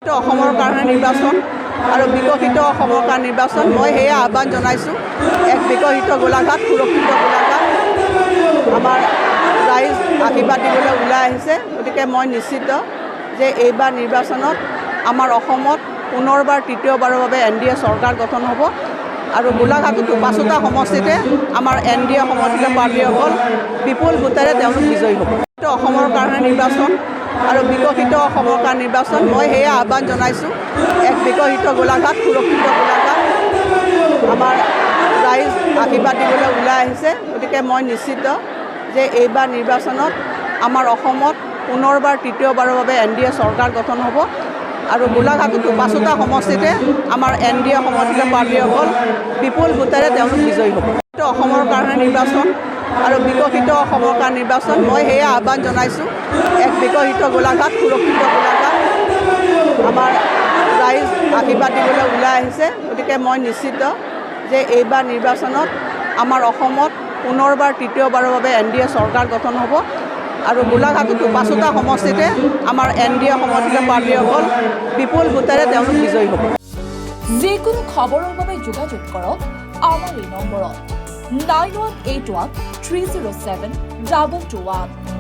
অসমৰ কাৰণে নিৰ্বাচন আৰু বিকশিত অসমৰ কাৰণে নিৰ্বাচন মই সেয়া আহ্বান জনাইছোঁ। এক বিকশিত গোলাঘাট, সুৰক্ষিত গোলাঘাট আমাৰ ৰাইজ আশীৰ্বাদ দিবলৈ ওলাই আহিছে। গতিকে মই নিশ্চিত যে এইবাৰ নিৰ্বাচনত আমাৰ অসমত পুনৰবাৰ তৃতীয়বাৰৰ বাবে NDA চৰকাৰ গঠন হ'ব আৰু গোলাঘাটতো 5টা সমষ্টিতে আমাৰ NDA সমৰ্থিত প্ৰাৰ্থীসকল বিপুল ভোটেৰে তেওঁলোক বিজয়ী হ'ব। অসমৰ কাৰণে নিৰ্বাচন আৰু বিকশিত অসমৰ কাৰণে নিৰ্বাচন মই সেয়া আহ্বান জনাইছোঁ। এক বিকশিত গোলাঘাট, সুৰক্ষিত গোলাঘাট আমাৰ ৰাইজ আশীৰ্বাদ দিবলৈ ওলাই আহিছে। গতিকে মই নিশ্চিত যে এইবাৰ নিৰ্বাচনত আমাৰ অসমত পুনৰবাৰ তৃতীয়বাৰৰ বাবে NDA চৰকাৰ গঠন হ'ব আৰু গোলাঘাটতো 5টা সমষ্টিতে আমাৰ NDA সমৰ্থিত প্ৰাৰ্থীসকল বিপুল ভোটেৰে তেওঁলোক বিজয়ী হ'ব। অসমৰ কাৰণে নিৰ্বাচন আৰু বিকশিত অসমৰ কাৰণে নিৰ্বাচন মই সেয়া আহ্বান জনাইছোঁ। এক বিকশিত গোলাঘাট, সুৰক্ষিত গোলাঘাট আমাৰ ৰাইজ আশীৰ্বাদ দিবলৈ ওলাই আহিছে। গতিকে মই নিশ্চিত যে এইবাৰ নিৰ্বাচনত আমাৰ অসমত পুনৰবাৰ তৃতীয়বাৰৰ বাবে NDA চৰকাৰ গঠন হ'ব আৰু গোলাঘাটতো 5টা সমষ্টিতে আমাৰ NDA সমৰ্থিত প্ৰাৰ্থীসকল বিপুল ভোটেৰে তেওঁলোক বিজয়ী হ'ব। যিকোনো খবৰৰ বাবে যোগাযোগ কৰক আমাৰ এই নম্বৰত 9181 307 2221।